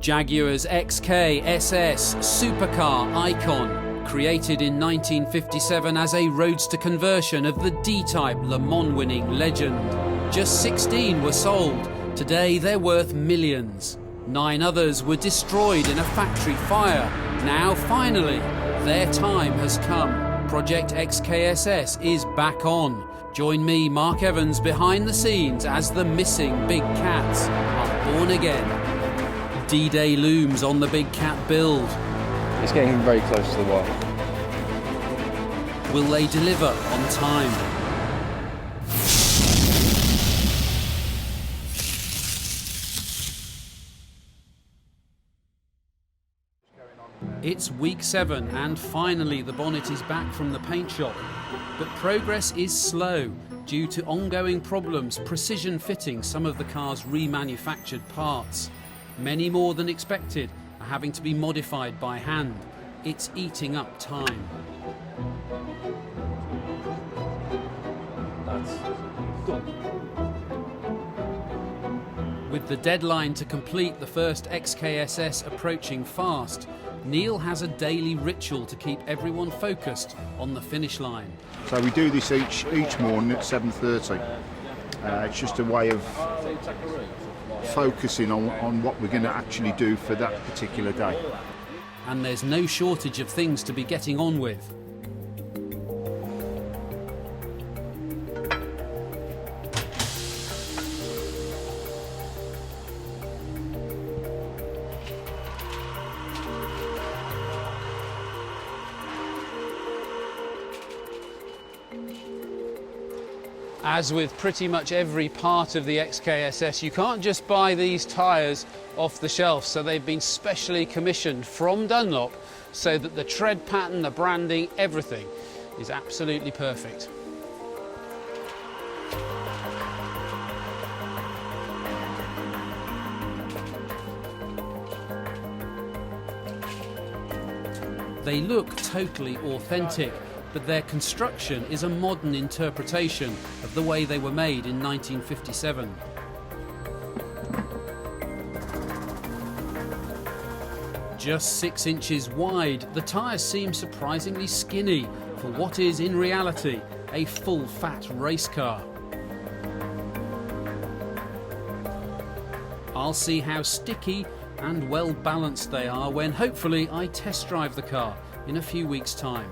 Jaguar's XKSS supercar icon, created in 1957 as a roadster conversion of the D-Type Le Mans winning legend. Just 16 were sold. Today they're worth millions. 9 others were destroyed in a factory fire. Now finally, their time has come. Project XKSS is back on. Join me, Mark Evans, behind the scenes as the missing big cats are born again. D-Day looms on the big cat build. It's getting very close to the wire. Will they deliver on time? It's week 7 and finally the bonnet is back from the paint shop. But progress is slow due to ongoing problems precision fitting some of the car's remanufactured parts. Many more than expected are having to be modified by hand. It's eating up time. That's done. With the deadline to complete the first XKSS approaching fast, Neil has a daily ritual to keep everyone focused on the finish line. So we do this each morning at 7:30. It's just a way of focusing on what we're going to actually do for that particular day. And there's no shortage of things to be getting on with. As with pretty much every part of the XKSS, you can't just buy these tyres off the shelf, so they've been specially commissioned from Dunlop so that the tread pattern, the branding, everything is absolutely perfect. They look totally authentic, but their construction is a modern interpretation of the way they were made in 1957. Just 6 inches wide, the tyres seem surprisingly skinny for what is in reality a full fat race car. I'll see how sticky and well balanced they are when hopefully I test drive the car in a few weeks' time.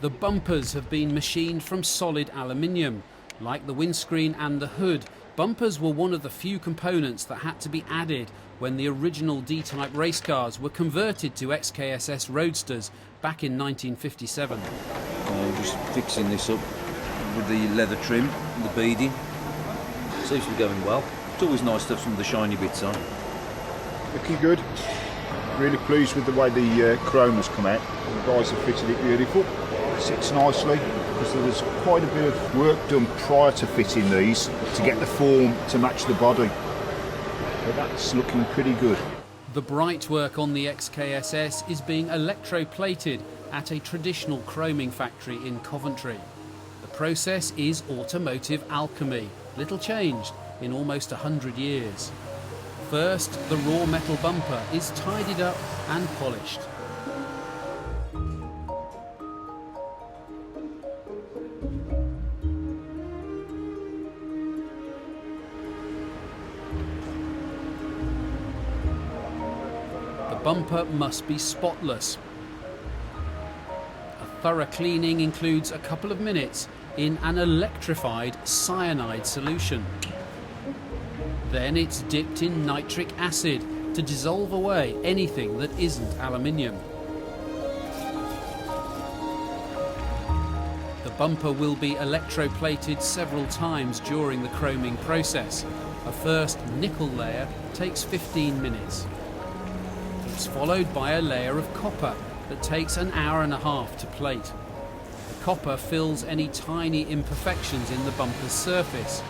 The bumpers have been machined from solid aluminium. Like the windscreen and the hood, bumpers were one of the few components that had to be added when the original D-Type race cars were converted to XKSS Roadsters back in 1957. Just fixing this up with the leather trim and the beading. Seems to be going well. It's always nice to have some of the shiny bits on. Looking good. Really pleased with the way the chrome has come out. The guys have fitted it beautiful. Sits nicely because there was quite a bit of work done prior to fitting these to get the form to match the body. But that's looking pretty good. The bright work on the XKSS is being electroplated at a traditional chroming factory in Coventry. The process is automotive alchemy, little changed in almost 100 years. First, the raw metal bumper is tidied up and polished. The bumper must be spotless. A thorough cleaning includes a couple of minutes in an electrified cyanide solution. Then it's dipped in nitric acid to dissolve away anything that isn't aluminium. The bumper will be electroplated several times during the chroming process. A first nickel layer takes 15 minutes. It's followed by a layer of copper that takes an hour and a half to plate. The copper fills any tiny imperfections in the bumper's surface.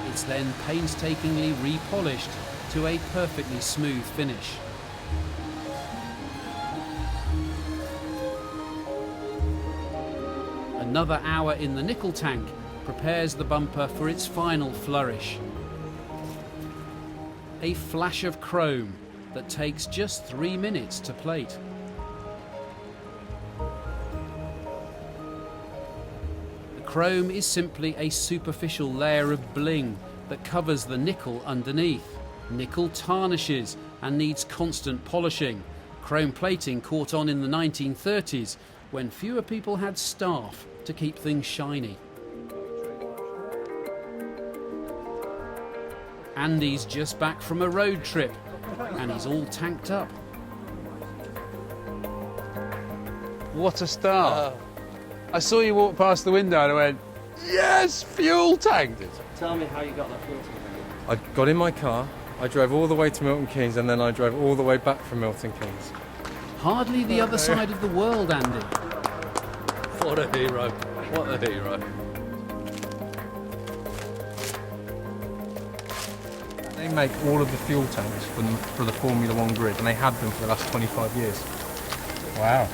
It's then painstakingly repolished to a perfectly smooth finish. Another hour in the nickel tank prepares the bumper for its final flourish. A flash of chrome that takes just 3 minutes to plate. The chrome is simply a superficial layer of bling that covers the nickel underneath. Nickel tarnishes and needs constant polishing. Chrome plating caught on in the 1930s when fewer people had staff to keep things shiny. Andy's just back from a road trip and he's all tanked up. What a start. I saw you walk past the window and I went, yes, fuel tank. Tell me how you got that fuel tank. I got in my car, I drove all the way to Milton Keynes, and then I drove all the way back from Milton Keynes. Hardly the other side of the world, Andy. What a hero. What a hero. They make all of the fuel tanks for the Formula One grid, and they have them for the last 25 years. Wow.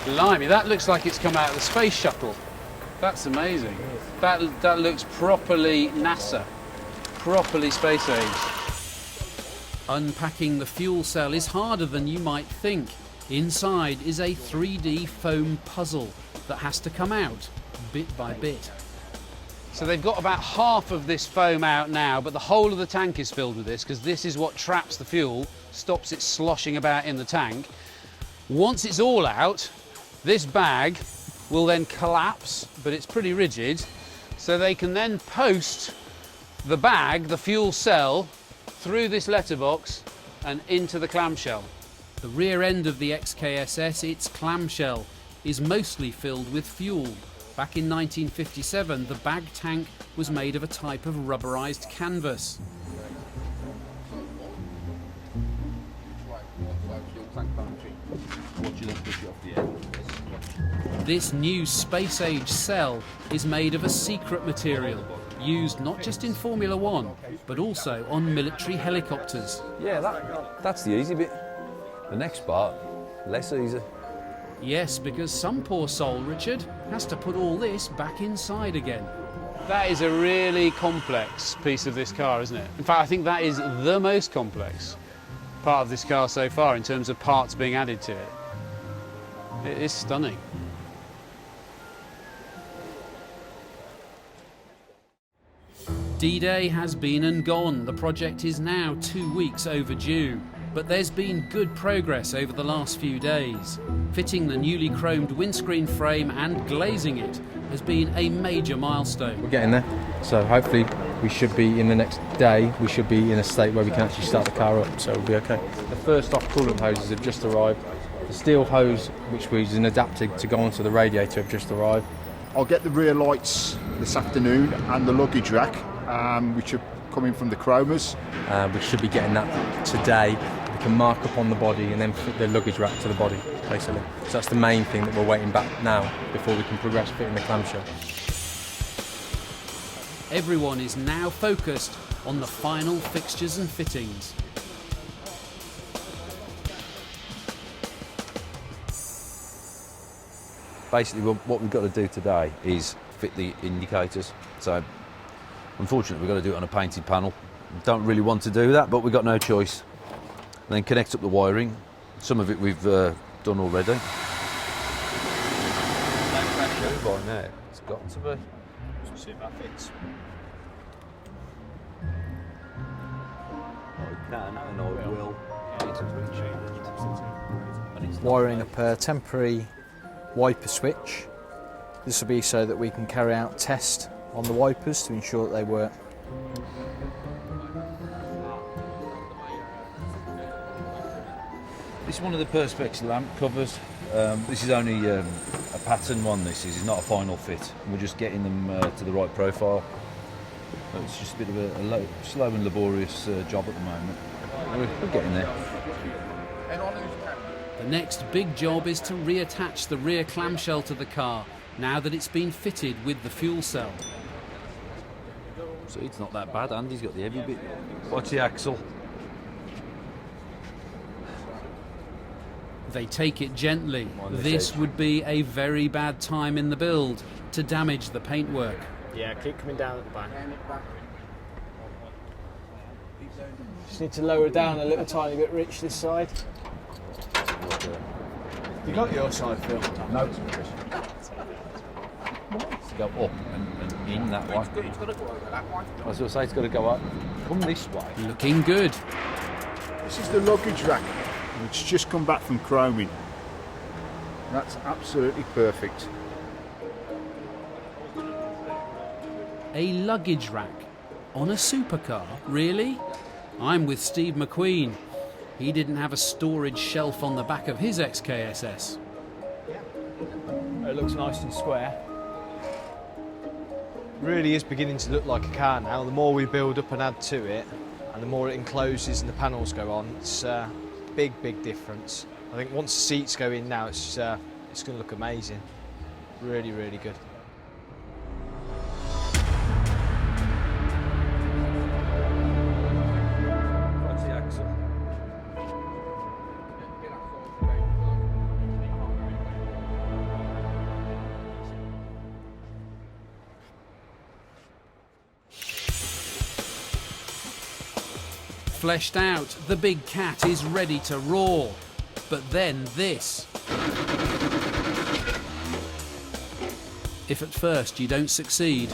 Blimey, that looks like it's come out of the space shuttle. That's amazing. That looks properly NASA. Properly space age. Unpacking the fuel cell is harder than you might think. Inside is a 3D foam puzzle that has to come out bit by bit. So they've got about half of this foam out now, but the whole of the tank is filled with this because this is what traps the fuel, stops it sloshing about in the tank. Once it's all out, this bag will then collapse, but it's pretty rigid, so they can then post the bag, the fuel cell, through this letterbox and into the clamshell. The rear end of the XKSS, its clamshell, is mostly filled with fuel. Back in 1957, the bag tank was made of a type of rubberized canvas. This new space-age cell is made of a secret material, used not just in Formula One, but also on military helicopters. Yeah, that's the easy bit. The next part, less easy. Yes, because some poor soul, Richard, has to put all this back inside again. That is a really complex piece of this car, isn't it? In fact, I think that is the most complex part of this car so far in terms of parts being added to it. It is stunning. D-Day has been and gone. The project is now 2 weeks overdue. But there's been good progress over the last few days. Fitting the newly chromed windscreen frame and glazing it has been a major milestone. We're getting there, so hopefully we should be, in the next day, we should be in a state where we can actually start the car up, so we'll be okay. The first off coolant hoses have just arrived. The steel hose, which was an adapter to go onto the radiator, have just arrived. I'll get the rear lights this afternoon and the luggage rack, which are coming from the chromers. We should be getting that today. We can mark up on the body and then fit the luggage rack to the body, basically. So that's the main thing that we're waiting back now before we can progress fitting the clamshell. Everyone is now focused on the final fixtures and fittings. Basically, what we've got to do today is fit the indicators. So, unfortunately, we've got to do it on a painted panel. Don't really want to do that, but we've got no choice. And then connect up the wiring. Some of it we've done already. No pressure by now. It's got to be. Let's see if that fits. I can and I will. Wiring up a temporary wiper switch. This will be so that we can carry out tests on the wipers to ensure that they work. This is one of the Perspex lamp covers. This is only a pattern one. This is not a final fit. We're just getting them to the right profile. But it's just a bit of a slow and laborious job at the moment. We're getting there. The next big job is to reattach the rear clamshell to the car, now that it's been fitted with the fuel cell. So it's not that bad. Andy's got the heavy bit. Watch the axle. They take it gently. On this This edge. would be a very bad time in the build to damage the paintwork. Yeah, keep coming down at the back. Just need to lower down a little tiny bit, Rich, this side. You got your side, Phil? No. To go up and in that way. I was going to say it's got to go up. Come this way. Looking good. This is the luggage rack. It's just come back from chroming. That's absolutely perfect. A luggage rack on a supercar? Really? I'm with Steve McQueen. He didn't have a storage shelf on the back of his XKSS. It looks nice and square. Really is beginning to look like a car now. The more we build up and add to it, and the more it encloses and the panels go on, it's a big difference. I think once the seats go in now, it's going to look amazing. Really, really good. What's the axle? Fleshed out, the big cat is ready to roar. But then this. If at first you don't succeed,